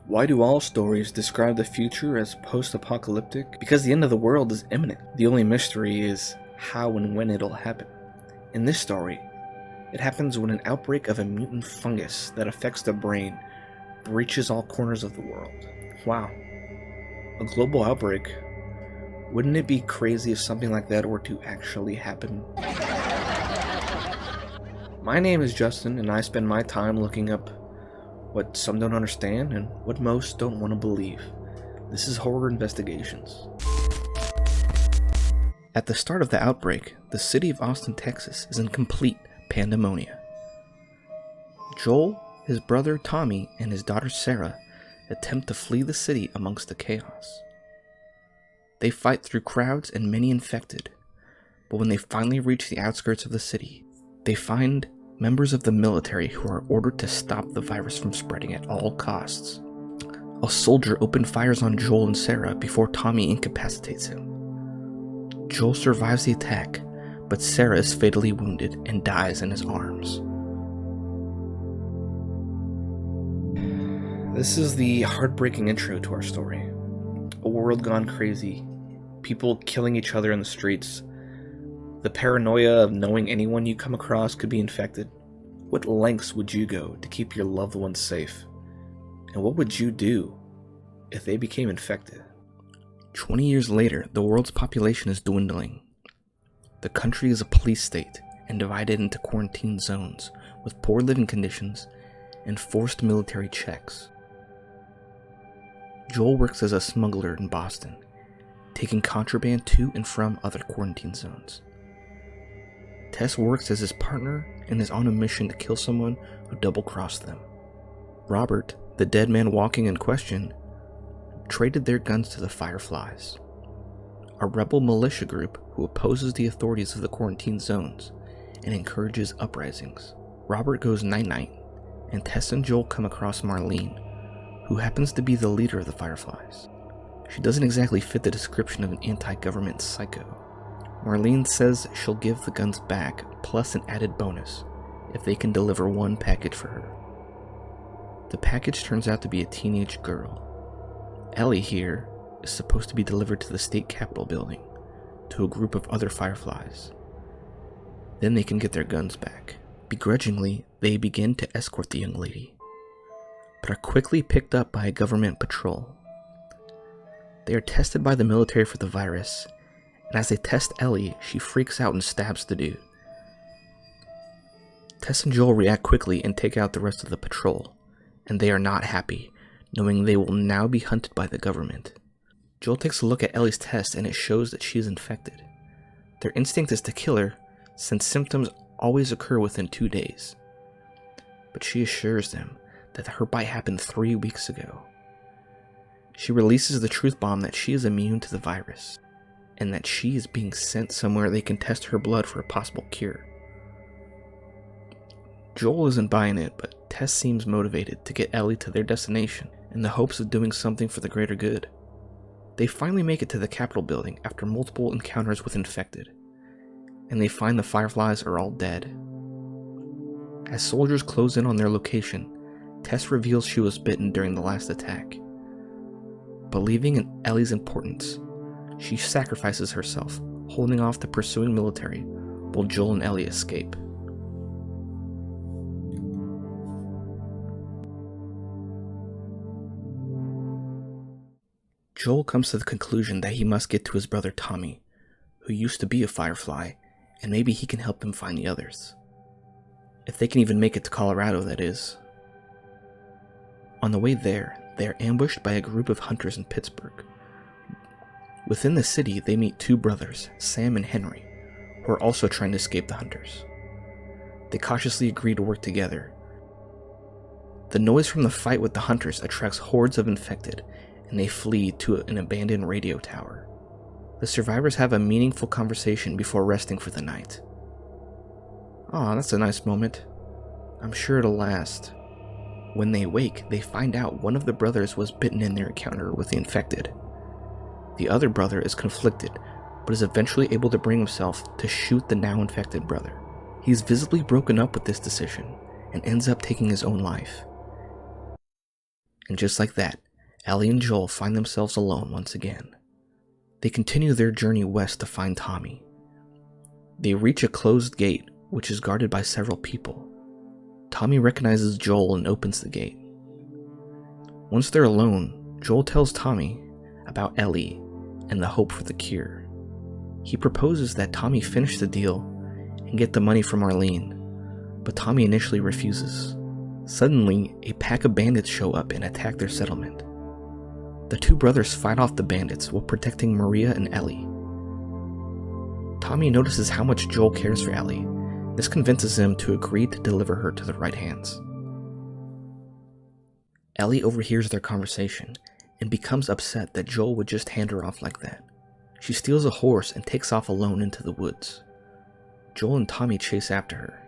Why do all stories describe the future as post-apocalyptic? Because the end of the world is imminent. The only mystery is how and when it'll happen. In this story, it happens when an outbreak of a mutant fungus that affects the brain reaches all corners of the world. Wow. A global outbreak? Wouldn't it be crazy if something like that were to actually happen? My name is Justin, and I spend my time looking up what some don't understand and what most don't want to believe. This is Horror Investigations. At the start of the outbreak, the city of Austin, Texas is in complete pandemonium. Joel, his brother Tommy, and his daughter Sarah attempt to flee the city amongst the chaos. They fight through crowds and many infected, but when they finally reach the outskirts of the city, they find members of the military who are ordered to stop the virus from spreading at all costs. A soldier opened fires on Joel and Sarah before Tommy incapacitates him. Joel survives the attack, but Sarah is fatally wounded and dies in his arms. This is the heartbreaking intro to our story. A world gone crazy, people killing each other in the streets, the paranoia of knowing anyone you come across could be infected. What lengths would you go to keep your loved ones safe? And what would you do if they became infected? 20 years later, the world's population is dwindling. The country is a police state and divided into quarantine zones with poor living conditions and forced military checks. Joel works as a smuggler in Boston, taking contraband to and from other quarantine zones. Tess works as his partner and is on a mission to kill someone who double-crossed them. Robert, the dead man walking in question, traded their guns to the Fireflies, a rebel militia group who opposes the authorities of the quarantine zones and encourages uprisings. Robert goes night-night, and Tess and Joel come across Marlene, who happens to be the leader of the Fireflies. She doesn't exactly fit the description of an anti-government psycho. Marlene says she'll give the guns back, plus an added bonus, if they can deliver one package for her. The package turns out to be a teenage girl. Ellie here is supposed to be delivered to the state capitol building, to a group of other Fireflies. Then they can get their guns back. Begrudgingly, they begin to escort the young lady, but are quickly picked up by a government patrol. They are tested by the military for the virus, and as they test Ellie, she freaks out and stabs the dude. Tess and Joel react quickly and take out the rest of the patrol, and they are not happy, knowing they will now be hunted by the government. Joel takes a look at Ellie's test and it shows that she is infected. Their instinct is to kill her, since symptoms always occur within 2 days. But she assures them that her bite happened 3 weeks ago. She releases the truth bomb that she is immune to the virus, and that she is being sent somewhere they can test her blood for a possible cure. Joel isn't buying it, but Tess seems motivated to get Ellie to their destination in the hopes of doing something for the greater good. They finally make it to the Capitol building after multiple encounters with infected, and they find the Fireflies are all dead. As soldiers close in on their location, Tess reveals she was bitten during the last attack. Believing in Ellie's importance, she sacrifices herself, holding off the pursuing military while Joel and Ellie escape. Joel comes to the conclusion that he must get to his brother Tommy, who used to be a Firefly, and maybe he can help him find the others. If they can even make it to Colorado, that is. On the way there, they are ambushed by a group of hunters in Pittsburgh. Within the city, they meet 2 brothers, Sam and Henry, who are also trying to escape the hunters. They cautiously agree to work together. The noise from the fight with the hunters attracts hordes of infected, and they flee to an abandoned radio tower. The survivors have a meaningful conversation before resting for the night. Aw, that's a nice moment. I'm sure it'll last. When they wake, they find out one of the brothers was bitten in their encounter with the infected. The other brother is conflicted, but is eventually able to bring himself to shoot the now infected brother. He's visibly broken up with this decision, and ends up taking his own life. And just like that, Ellie and Joel find themselves alone once again. They continue their journey west to find Tommy. They reach a closed gate, which is guarded by several people. Tommy recognizes Joel and opens the gate. Once they're alone, Joel tells Tommy about Ellie and the hope for the cure. He proposes that Tommy finish the deal and get the money from Marlene, but Tommy initially refuses. Suddenly, a pack of bandits show up and attack their settlement. The two brothers fight off the bandits while protecting Maria and Ellie. Tommy notices how much Joel cares for Ellie. This convinces him to agree to deliver her to the right hands. Ellie overhears their conversation and becomes upset that Joel would just hand her off like that. She steals a horse and takes off alone into the woods. Joel and Tommy chase after her.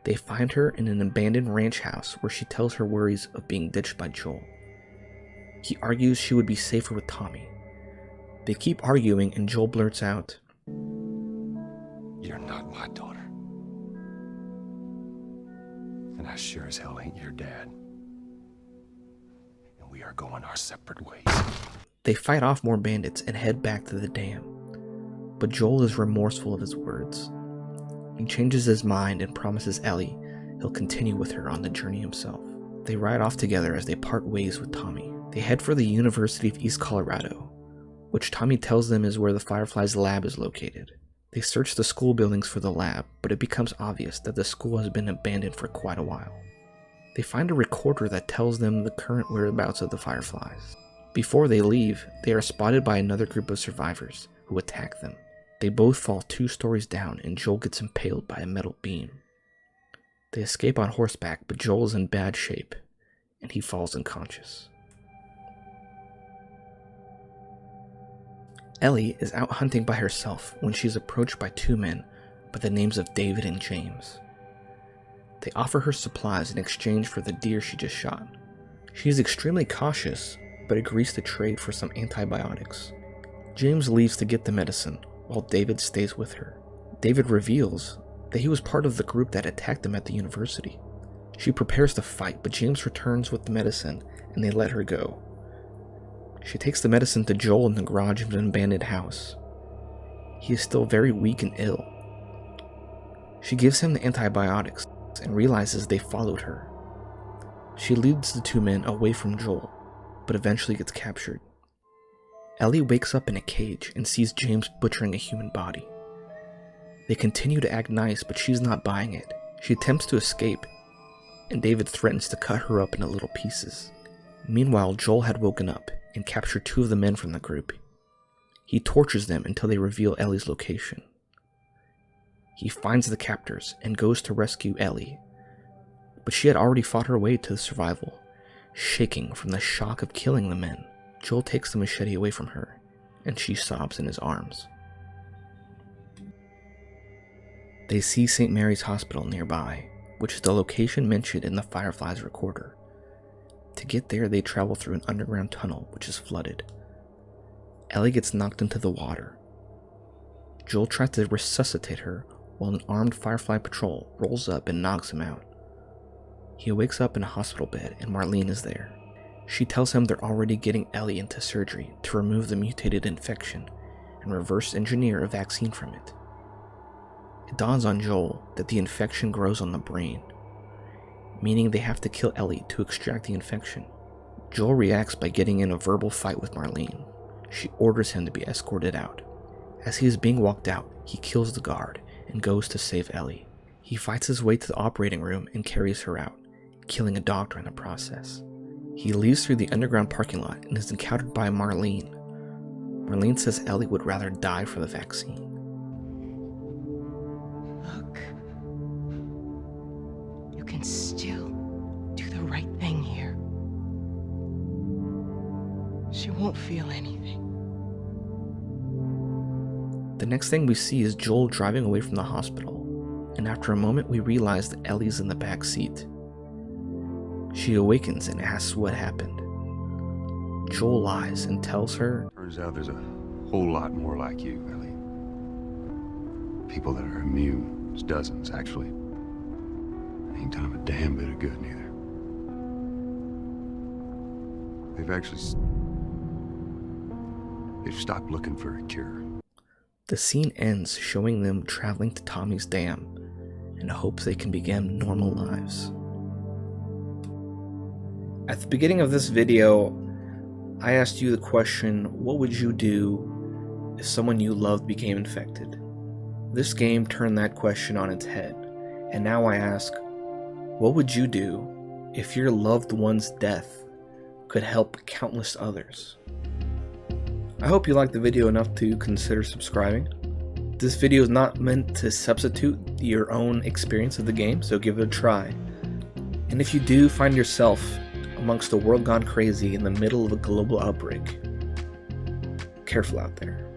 They find her in an abandoned ranch house where she tells her worries of being ditched by Joel. He argues she would be safer with Tommy. They keep arguing and Joel blurts out, "You're not my daughter. And I sure as hell ain't your dad. And we are going our separate ways." They fight off more bandits and head back to the dam. But Joel is remorseful of his words. He changes his mind and promises Ellie he'll continue with her on the journey himself. They ride off together as they part ways with Tommy. They head for the University of East Colorado, which Tommy tells them is where the Fireflies lab is located. They search the school buildings for the lab, but it becomes obvious that the school has been abandoned for quite a while. They find a recorder that tells them the current whereabouts of the Fireflies. Before they leave, they are spotted by another group of survivors who attack them. They both fall 2 stories down and Joel gets impaled by a metal beam. They escape on horseback, but Joel is in bad shape and he falls unconscious. Ellie is out hunting by herself when she is approached by 2 men by the names of David and James. They offer her supplies in exchange for the deer she just shot. She is extremely cautious, but agrees to trade for some antibiotics. James leaves to get the medicine, while David stays with her. David reveals that he was part of the group that attacked them at the university. She prepares to fight, but James returns with the medicine, and they let her go. She takes the medicine to Joel in the garage of an abandoned house. He is still very weak and ill. She gives him the antibiotics and realizes they followed her. She leads the 2 men away from Joel, but eventually gets captured. Ellie wakes up in a cage and sees James butchering a human body. They continue to act nice, but she's not buying it. She attempts to escape, and David threatens to cut her up into little pieces. Meanwhile, Joel had woken up and captured 2 of the men from the group. He tortures them until they reveal Ellie's location. He finds the captors and goes to rescue Ellie, but she had already fought her way to survival, shaking from the shock of killing the men. Joel takes the machete away from her, and she sobs in his arms. They see St. Mary's Hospital nearby, which is the location mentioned in the Fireflies recorder. To get there, they travel through an underground tunnel, which is flooded. Ellie gets knocked into the water. Joel tries to resuscitate her, while an armed Firefly patrol rolls up and knocks him out. He wakes up in a hospital bed, and Marlene is there. She tells him they're already getting Ellie into surgery to remove the mutated infection and reverse engineer a vaccine from it. It dawns on Joel that the infection grows on the brain, meaning they have to kill Ellie to extract the infection. Joel reacts by getting in a verbal fight with Marlene. She orders him to be escorted out. As he is being walked out, he kills the guard and goes to save Ellie. He fights his way to the operating room and carries her out, killing a doctor in the process. He leaves through the underground parking lot and is encountered by Marlene. Marlene says Ellie would rather die for the vaccine. Look, you can still do the right thing here. She won't feel anything. The next thing we see is Joel driving away from the hospital, and after a moment we realize that Ellie's in the back seat. She awakens and asks what happened. Joel lies and tells her, Turns out there's a whole lot more like you, Ellie. People that are immune. There's dozens, actually. Ain't done 'em a damn bit of good, neither. They've stopped looking for a cure. The scene ends showing them traveling to Tommy's dam in hopes they can begin normal lives. At the beginning of this video, I asked you the question, what would you do if someone you loved became infected? This game turned that question on its head, and now I ask, what would you do if your loved one's death could help countless others? I hope you liked the video enough to consider subscribing. This video is not meant to substitute your own experience of the game, so give it a try. And if you do find yourself amongst a world gone crazy in the middle of a global outbreak, careful out there.